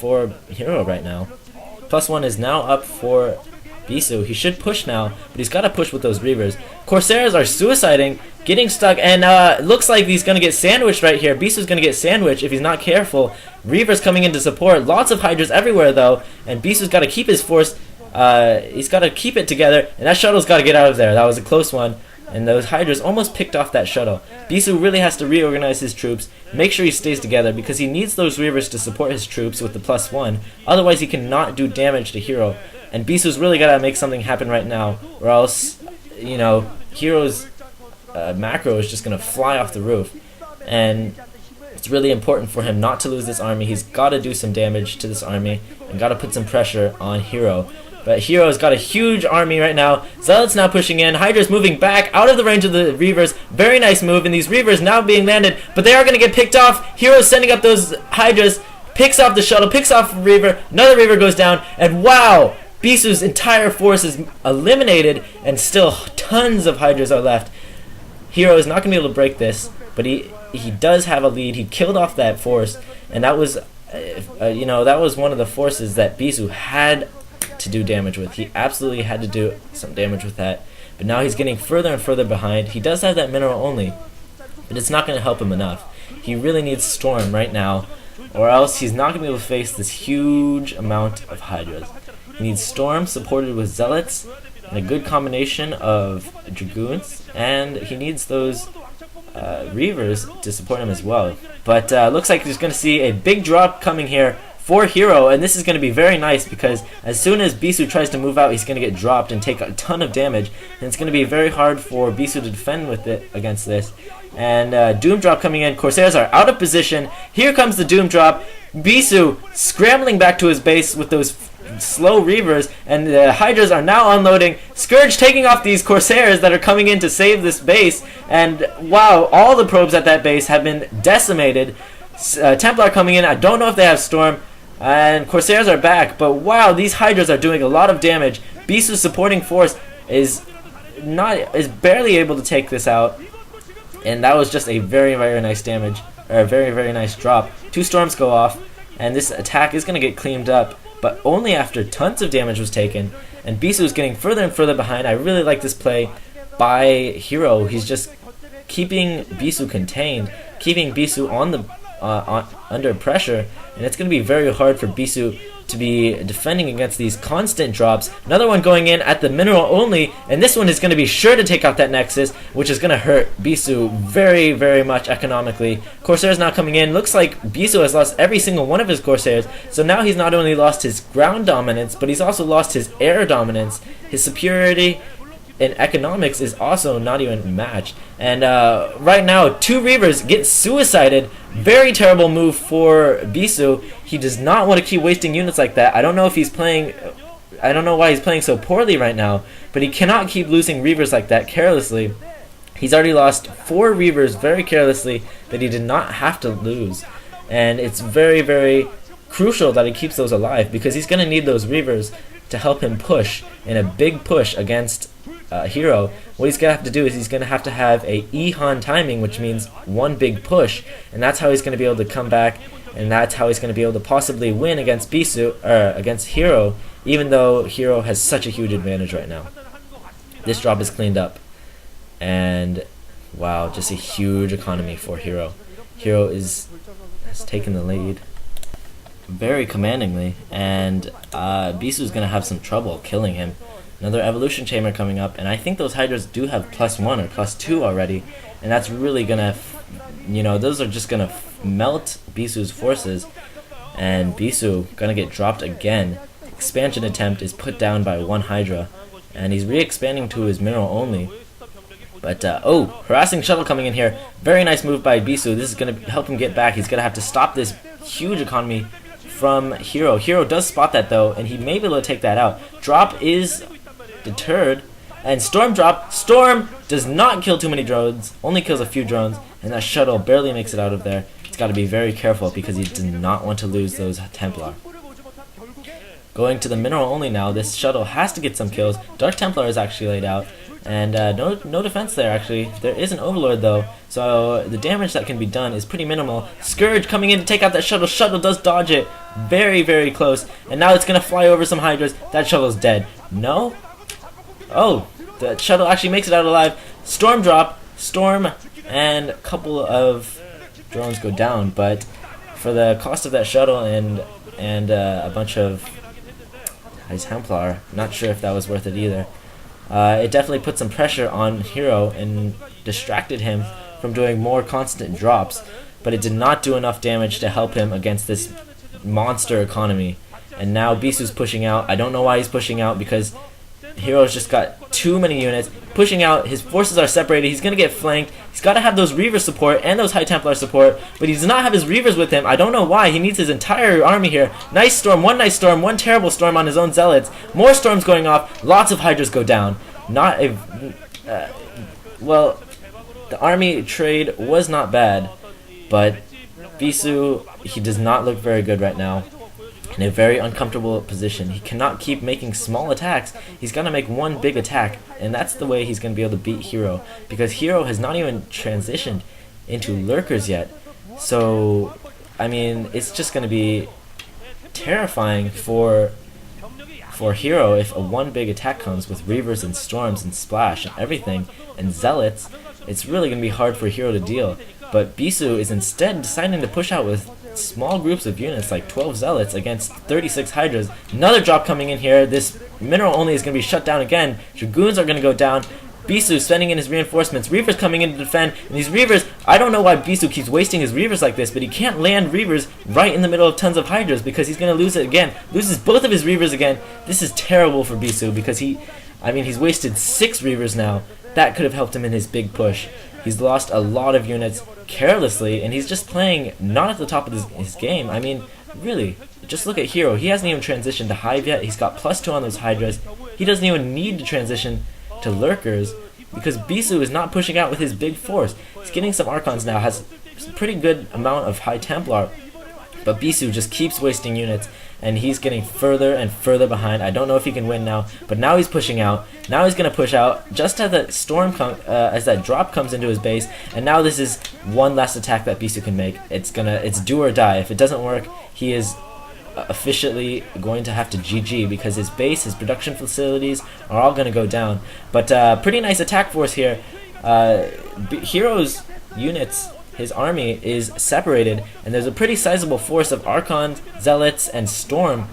for Hero right now. +1 is now up for Bisu. He should push now, but he's got to push with those Reavers. Corsairs are suiciding, getting stuck, and looks like he's going to get sandwiched right here. Bisu's going to get sandwiched if he's not careful. Reavers coming in to support. Lots of Hydras everywhere, though, and Bisu's got to keep his force. He's got to keep it together, and that shuttle's got to get out of there. That was a close one, and those Hydras almost picked off that shuttle. Bisu really has to reorganize his troops, make sure he stays together, because he needs those Reavers to support his troops with the +1. Otherwise, he cannot do damage to Hero. And Bisu's really got to make something happen right now, or else, you know, Hero's macro is just going to fly off the roof. And it's really important for him not to lose this army. He's got to do some damage to this army and got to put some pressure on Hero. But Hero's got a huge army right now. Zealot's now pushing in. Hydra's moving back out of the range of the Reavers. Very nice move. And these Reavers now being landed, but they are going to get picked off. Hero's sending up those Hydras. Picks off the shuttle. Picks off a Reaver. Another Reaver goes down. And wow! Bisu's entire force is eliminated. And still tons of Hydras are left. Hero is not going to be able to break this. But he does have a lead. He killed off that force. And that was, that was one of the forces that Bisu had to do damage with. He absolutely had to do some damage with that, but now he's getting further and further behind. He does have that mineral only, but it's not going to help him enough. He really needs Storm right now, or else he's not going to be able to face this huge amount of Hydras. He needs Storm supported with Zealots and a good combination of Dragoons, and he needs those Reavers to support him as well. But looks like he's going to see a big drop coming here for Hero, and this is going to be very nice because as soon as Bisu tries to move out, he's going to get dropped and take a ton of damage, and it's going to be very hard for Bisu to defend with it against this. And Doom Drop coming in. Corsairs are out of position. Here comes the Doom Drop. Bisu scrambling back to his base with those slow Reavers, and the Hydras are now unloading. Scourge taking off these Corsairs that are coming in to save this base, and wow, all the probes at that base have been decimated. Templar coming in. I don't know if they have Storm. And Corsairs are back, but wow, these Hydras are doing a lot of damage. Bisu's supporting force is barely able to take this out, and that was just a very, very nice damage, or a very, very nice drop. 2 storms go off, and this attack is going to get cleaned up, but only after tons of damage was taken, and Bisu is getting further and further behind. I really like this play by Hero. He's just keeping Bisu contained, keeping Bisu on the under pressure, and it's going to be very hard for Bisu to be defending against these constant drops. Another one going in at the mineral only, and this one is going to be sure to take out that Nexus, which is going to hurt Bisu very, very much economically. Corsairs now coming in. Looks like Bisu has lost every single one of his Corsairs, so now he's not only lost his ground dominance, but he's also lost his air dominance. His superiority in economics is also not even matched. And right now, 2 Reavers get suicided. Very terrible move for Bisu. He does not want to keep wasting units like that. I don't know if he's playing... I don't know why he's playing so poorly right now, but he cannot keep losing Reavers like that carelessly. He's already lost 4 Reavers very carelessly that he did not have to lose. And it's very, very crucial that he keeps those alive, because he's going to need those Reavers to help him push in a big push against Hero. What he's going to have to do is he's going to have a Ihan timing, which means one big push, and that's how he's going to be able to come back, and that's how he's going to be able to possibly win against Bisu, or against Hero, even though Hero has such a huge advantage right now. This drop is cleaned up, and wow, just a huge economy for Hero. Hero has taken the lead very commandingly, and Bisu is going to have some trouble killing him. Another evolution chamber coming up, and I think those Hydras do have +1 or +2 already, and that's really gonna, those are just gonna melt Bisu's forces, and Bisu gonna get dropped again. Expansion attempt is put down by 1 Hydra, and he's re-expanding to his mineral only. But harassing shuttle coming in here. Very nice move by Bisu. This is gonna help him get back. He's gonna have to stop this huge economy from Hero. Hero does spot that though, and he may be able to take that out. Drop is deterred, and Storm drop. Storm does not kill too many drones, only kills a few drones, and that shuttle barely makes it out of there. He's got to be very careful because he does not want to lose those Templar. going to the mineral only now. This shuttle has to get some kills. Dark Templar is actually laid out. And no defense there, actually. There is an Overlord, though, so the damage that can be done is pretty minimal. Scourge coming in to take out that shuttle. Shuttle does dodge it. Very, very close. And now it's going to fly over some Hydras. That shuttle's dead. No? Oh, the shuttle actually makes it out alive. Storm drop. Storm and a couple of drones go down, but for the cost of that shuttle and a bunch of Templar, not sure if that was worth it either. It definitely put some pressure on Hero and distracted him from doing more constant drops, but it did not do enough damage to help him against this monster economy. And now Bisu's pushing out. I don't know why he's pushing out, because Hero's just got too many units. Pushing out, his forces are separated, he's gonna get flanked. He's gotta have those Reaver support and those High Templar support, but he does not have his Reavers with him. I don't know why, he needs his entire army here. Nice storm, one terrible storm on his own Zealots. More storms going off, lots of Hydras go down. Not a... well, the army trade was not bad, but Bisu, he does not look very good right now. In a very uncomfortable position. He cannot keep making small attacks. He's gonna make one big attack, and that's the way he's gonna be able to beat Hero, because Hero has not even transitioned into lurkers yet. So, I mean, it's just gonna be terrifying for Hero if a one big attack comes with Reavers and Storms and Splash and everything and Zealots. It's really gonna be hard for Hero to deal. But Bisu is instead deciding to push out with small groups of units, like 12 Zealots against 36 Hydras. Another drop coming in here. This mineral only is going to be shut down again. Dragoons are going to go down. Bisu sending in his reinforcements. Reavers coming in to defend. And these Reavers, I don't know why Bisu keeps wasting his Reavers like this, but he can't land Reavers right in the middle of tons of Hydras, because he's going to lose it again. Loses both of his Reavers again. This is terrible for Bisu, because he's wasted 6 Reavers now. That could have helped him in his big push. He's lost a lot of units carelessly, and he's just playing not at the top of his game. I mean, really, just look at Hero. He hasn't even transitioned to Hive yet. He's got +2 on those Hydras. He doesn't even need to transition to Lurkers, because Bisu is not pushing out with his big force. He's getting some Archons now, has a pretty good amount of High Templar, but Bisu just keeps wasting units, and he's getting further and further behind. I don't know if he can win now, but now he's pushing out. Now he's going to push out just as that storm as that drop comes into his base, and now this is one last attack that Bisu can make. It's do or die. If it doesn't work, he is officially going to have to GG, because his base, his production facilities are all going to go down. But pretty nice attack force here. Hero's units, his army is separated, and there's a pretty sizable force of Archons, Zealots, and Storm.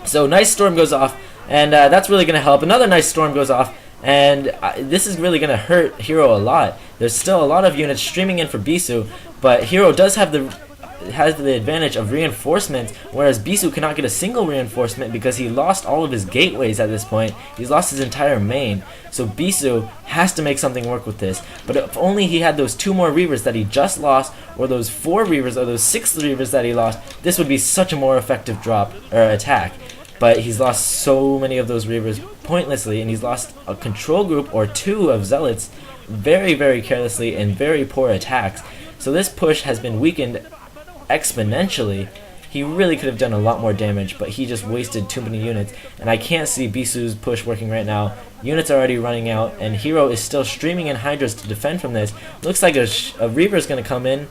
So nice storm goes off, and that's really going to help. Another nice storm goes off, and this is really going to hurt Hero a lot. There's still a lot of units streaming in for Bisu, but Hero does have the advantage of reinforcements, whereas Bisu cannot get a single reinforcement because he lost all of his gateways at this point. He's lost his entire main. So Bisu has to make something work with this. But if only he had those 2 more Reavers that he just lost, or those 4 Reavers, or those 6 Reavers that he lost, this would be such a more effective drop or attack. But he's lost so many of those Reavers pointlessly, and he's lost a control group or 2 of Zealots very, very carelessly and very poor attacks. So this push has been weakened exponentially. He really could have done a lot more damage, but he just wasted too many units, and I can't see Bisu's push working right now. Units are already running out, and Hero is still streaming in Hydras to defend from this. Looks like a Reaver is going to come in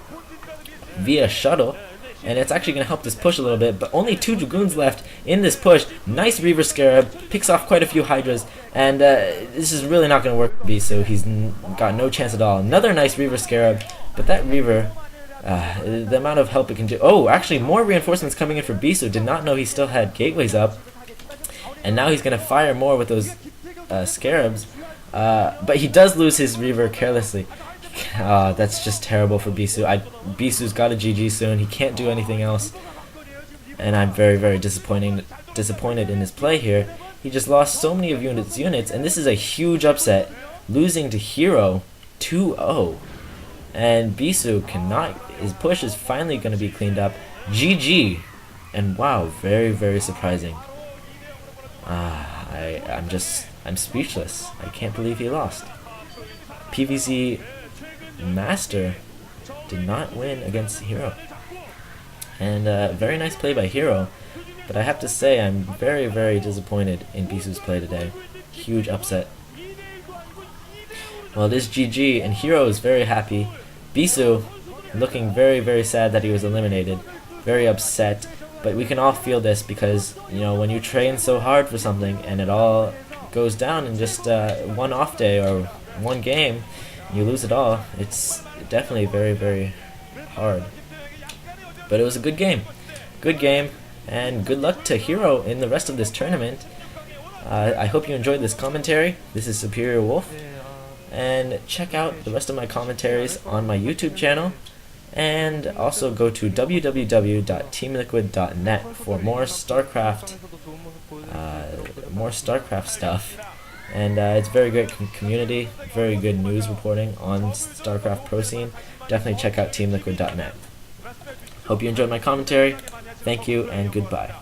via shuttle, and it's actually going to help this push a little bit, but only 2 Dragoons left in this push. Nice Reaver Scarab, picks off quite a few Hydras, and this is really not going to work for Bisu. He's got no chance at all. Another nice Reaver Scarab, but that Reaver, the amount of help it can do. Oh, actually more reinforcements coming in for Bisu. Did not know he still had gateways up, and now he's going to fire more with those Scarabs, but he does lose his Reaver carelessly. That's just terrible for Bisu. Bisu's got a GG soon. He can't do anything else, and I'm very, very disappointed in his play here. He just lost so many of units, and this is a huge upset, losing to Hero 2-0. And Bisu cannot. His push is finally going to be cleaned up. GG, and wow, very, very surprising. I'm speechless. I can't believe he lost. PVZ Master did not win against Hero. And very nice play by Hero. But I have to say, I'm very, very disappointed in Bisu's play today. Huge upset. Well, it is GG, and Hero is very happy. Bisu, looking very, very sad that he was eliminated. Very upset. But we can all feel this because, you know, when you train so hard for something and it all goes down in just one off day or one game, and you lose it all, it's definitely very, very hard. But it was a good game. Good game, and good luck to Hero in the rest of this tournament. I hope you enjoyed this commentary. This is Superior Wolf. And check out the rest of my commentaries on my YouTube channel. And also go to www.teamliquid.net for more StarCraft stuff. And it's very great community, very good news reporting on StarCraft Pro Scene. Definitely check out teamliquid.net. Hope you enjoyed my commentary. Thank you and goodbye.